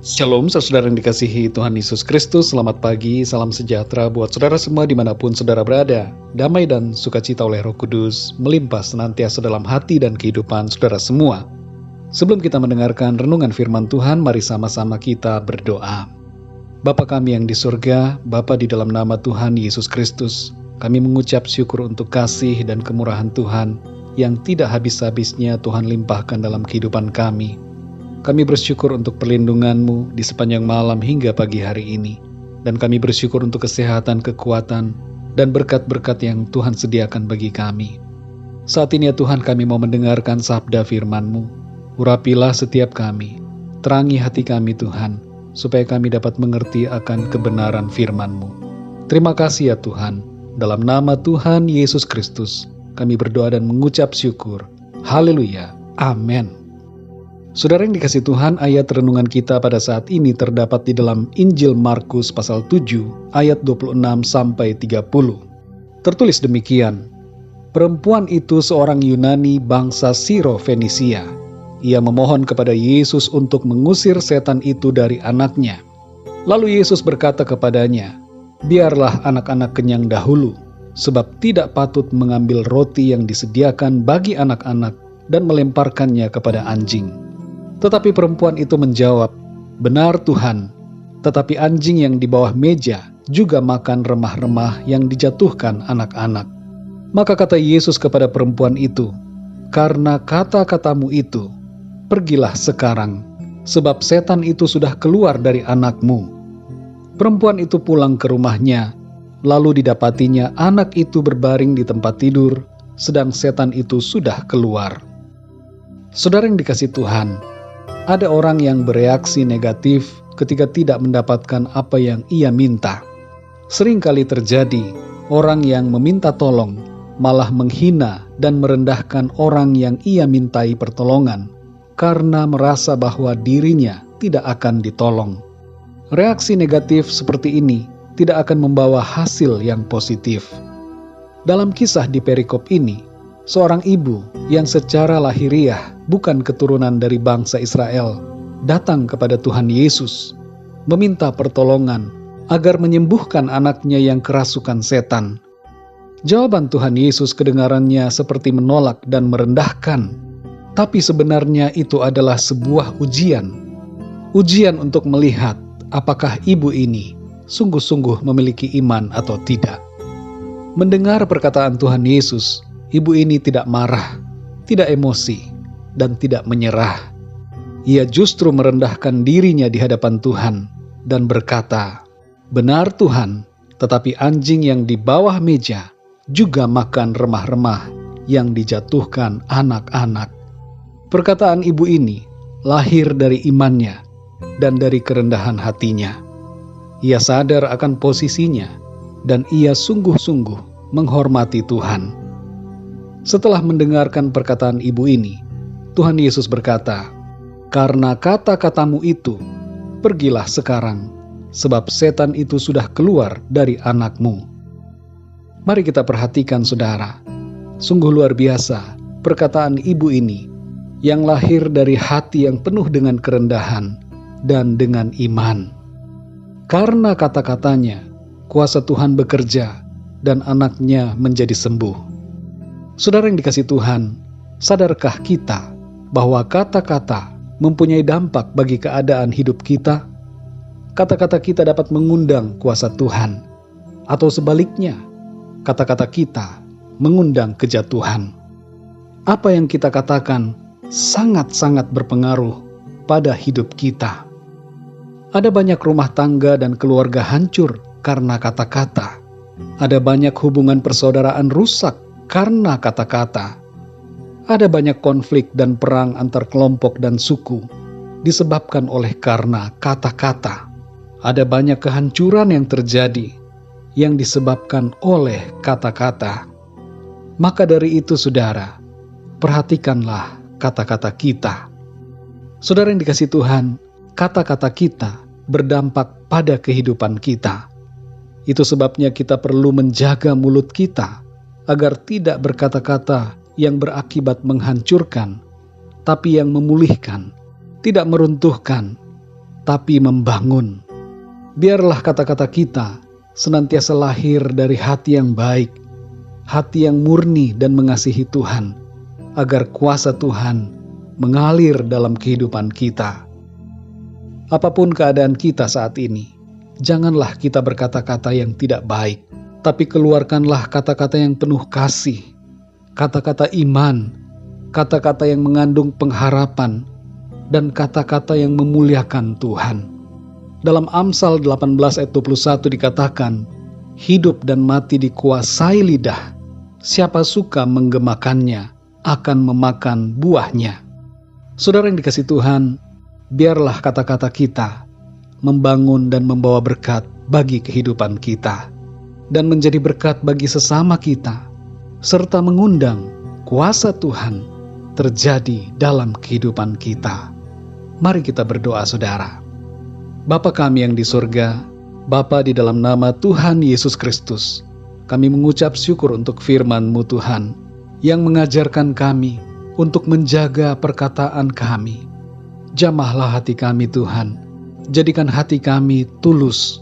Shalom, saudara yang dikasihi Tuhan Yesus Kristus. Selamat pagi, salam sejahtera buat saudara semua dimanapun saudara berada. Damai dan sukacita oleh Roh Kudus melimpah senantiasa dalam hati dan kehidupan saudara semua. Sebelum kita mendengarkan renungan firman Tuhan, mari sama-sama kita berdoa. Bapa kami yang di surga, Bapa di dalam nama Tuhan Yesus Kristus, kami mengucap syukur untuk kasih dan kemurahan Tuhan yang tidak habis-habisnya Tuhan limpahkan dalam kehidupan kami. Kami bersyukur untuk perlindungan-Mu di sepanjang malam hingga pagi hari ini. Dan kami bersyukur untuk kesehatan, kekuatan, dan berkat-berkat yang Tuhan sediakan bagi kami. Saat ini ya Tuhan, kami mau mendengarkan sabda firman-Mu. Urapilah setiap kami, terangi hati kami Tuhan, supaya kami dapat mengerti akan kebenaran firman-Mu. Terima kasih ya Tuhan, dalam nama Tuhan Yesus Kristus, kami berdoa dan mengucap syukur. Haleluya. Amin. Saudara yang dikasihi Tuhan, ayat renungan kita pada saat ini terdapat di dalam Injil Markus pasal 7 ayat 26-30. Tertulis demikian, perempuan itu seorang Yunani bangsa Siro-Fenisia. Ia memohon kepada Yesus untuk mengusir setan itu dari anaknya. Lalu Yesus berkata kepadanya, biarlah anak-anak kenyang dahulu, sebab tidak patut mengambil roti yang disediakan bagi anak-anak dan melemparkannya kepada anjing. Tetapi perempuan itu menjawab, benar Tuhan, tetapi anjing yang di bawah meja juga makan remah-remah yang dijatuhkan anak-anak. Maka kata Yesus kepada perempuan itu, karena kata-katamu itu, pergilah sekarang, sebab setan itu sudah keluar dari anakmu. Perempuan itu pulang ke rumahnya, lalu didapatinya anak itu berbaring di tempat tidur, sedang setan itu sudah keluar. Saudara yang dikasihi Tuhan, ada orang yang bereaksi negatif ketika tidak mendapatkan apa yang ia minta. Seringkali terjadi, orang yang meminta tolong malah menghina dan merendahkan orang yang ia mintai pertolongan karena merasa bahwa dirinya tidak akan ditolong. Reaksi negatif seperti ini tidak akan membawa hasil yang positif. Dalam kisah di perikop ini, seorang ibu yang secara lahiriah bukan keturunan dari bangsa Israel datang kepada Tuhan Yesus, meminta pertolongan agar menyembuhkan anaknya yang kerasukan setan. Jawaban Tuhan Yesus kedengarannya seperti menolak dan merendahkan, tapi sebenarnya itu adalah sebuah ujian. Ujian untuk melihat apakah ibu ini sungguh-sungguh memiliki iman atau tidak. Mendengar perkataan Tuhan Yesus, ibu ini tidak marah, tidak emosi, dan tidak menyerah. Ia justru merendahkan dirinya di hadapan Tuhan dan berkata, benar Tuhan, tetapi anjing yang di bawah meja juga makan remah-remah yang dijatuhkan anak-anak. Perkataan ibu ini lahir dari imannya dan dari kerendahan hatinya. Ia sadar akan posisinya dan ia sungguh-sungguh menghormati Tuhan. Setelah mendengarkan perkataan ibu ini, Tuhan Yesus berkata, karena kata-katamu itu, pergilah sekarang, sebab setan itu sudah keluar dari anakmu. Mari kita perhatikan saudara, sungguh luar biasa perkataan ibu ini yang lahir dari hati yang penuh dengan kerendahan dan dengan iman. Karena kata-katanya, kuasa Tuhan bekerja dan anaknya menjadi sembuh. Saudara yang dikasihi Tuhan, sadarkah kita bahwa kata-kata mempunyai dampak bagi keadaan hidup kita? Kata-kata kita dapat mengundang kuasa Tuhan, atau sebaliknya, kata-kata kita mengundang kejatuhan. Apa yang kita katakan sangat-sangat berpengaruh pada hidup kita. Ada banyak rumah tangga dan keluarga hancur karena kata-kata. Ada banyak hubungan persaudaraan rusak karena kata-kata. Ada banyak konflik dan perang antar kelompok dan suku disebabkan oleh karena kata-kata. Ada banyak kehancuran yang terjadi yang disebabkan oleh kata-kata. Maka dari itu saudara, perhatikanlah kata-kata kita. Saudara yang dikasihi Tuhan, kata-kata kita berdampak pada kehidupan kita. Itu sebabnya kita perlu menjaga mulut kita agar tidak berkata-kata yang berakibat menghancurkan, tapi yang memulihkan, tidak meruntuhkan, tapi membangun. Biarlah kata-kata kita senantiasa lahir dari hati yang baik, hati yang murni dan mengasihi Tuhan, agar kuasa Tuhan mengalir dalam kehidupan kita. Apapun keadaan kita saat ini, janganlah kita berkata-kata yang tidak baik, tapi keluarkanlah kata-kata yang penuh kasih, kata-kata iman, kata-kata yang mengandung pengharapan, dan kata-kata yang memuliakan Tuhan. Dalam Amsal 18 ayat 21 dikatakan, hidup dan mati dikuasai lidah, siapa suka menggemakannya akan memakan buahnya. Saudara yang dikasihi Tuhan, biarlah kata-kata kita membangun dan membawa berkat bagi kehidupan kita, dan menjadi berkat bagi sesama kita, serta mengundang kuasa Tuhan terjadi dalam kehidupan kita. Mari kita berdoa, saudara. Bapa kami yang di surga, Bapa, di dalam nama Tuhan Yesus Kristus, kami mengucap syukur untuk firman-Mu Tuhan, yang mengajarkan kami untuk menjaga perkataan kami. Jamahlah hati kami Tuhan, jadikan hati kami tulus,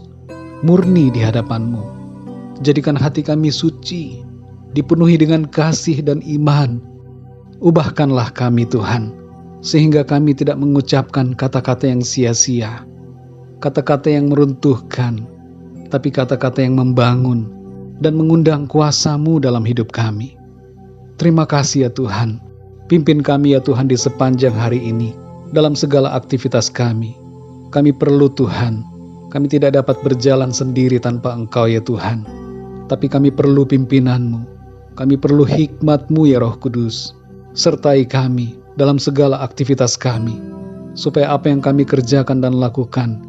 murni di hadapan-Mu. Jadikan hati kami suci, dipenuhi dengan kasih dan iman. Ubahkanlah kami Tuhan, sehingga kami tidak mengucapkan kata-kata yang sia-sia, kata-kata yang meruntuhkan, tapi kata-kata yang membangun dan mengundang kuasa-Mu dalam hidup kami. Terima kasih ya Tuhan, pimpin kami ya Tuhan di sepanjang hari ini, dalam segala aktivitas kami. Kami perlu Tuhan, kami tidak dapat berjalan sendiri tanpa Engkau ya Tuhan, tapi kami perlu pimpinan-Mu, kami perlu hikmat-Mu ya Roh Kudus. Sertai kami dalam segala aktivitas kami, supaya apa yang kami kerjakan dan lakukan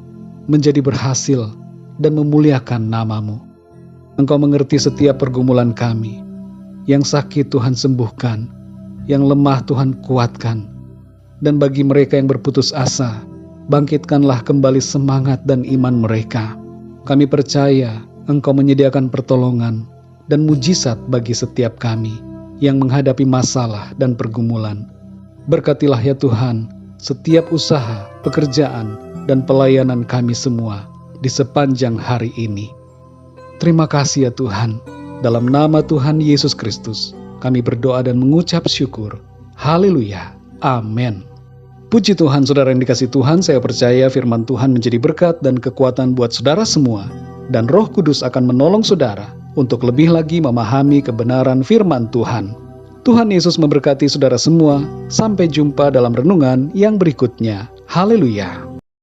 menjadi berhasil dan memuliakan nama-Mu. Engkau mengerti setiap pergumulan kami. Yang sakit Tuhan sembuhkan, yang lemah Tuhan kuatkan, dan bagi mereka yang berputus asa, bangkitkanlah kembali semangat dan iman mereka. Kami percaya Engkau menyediakan pertolongan dan mujizat bagi setiap kami yang menghadapi masalah dan pergumulan. Berkatilah ya Tuhan setiap usaha, pekerjaan, dan pelayanan kami semua di sepanjang hari ini. Terima kasih ya Tuhan. Dalam nama Tuhan Yesus Kristus, kami berdoa dan mengucap syukur. Haleluya. Amin. Puji Tuhan, saudara yang dikasihi Tuhan, saya percaya firman Tuhan menjadi berkat dan kekuatan buat saudara semua, dan Roh Kudus akan menolong saudara untuk lebih lagi memahami kebenaran firman Tuhan. Tuhan Yesus memberkati saudara semua. Sampai jumpa dalam renungan yang berikutnya. Haleluya.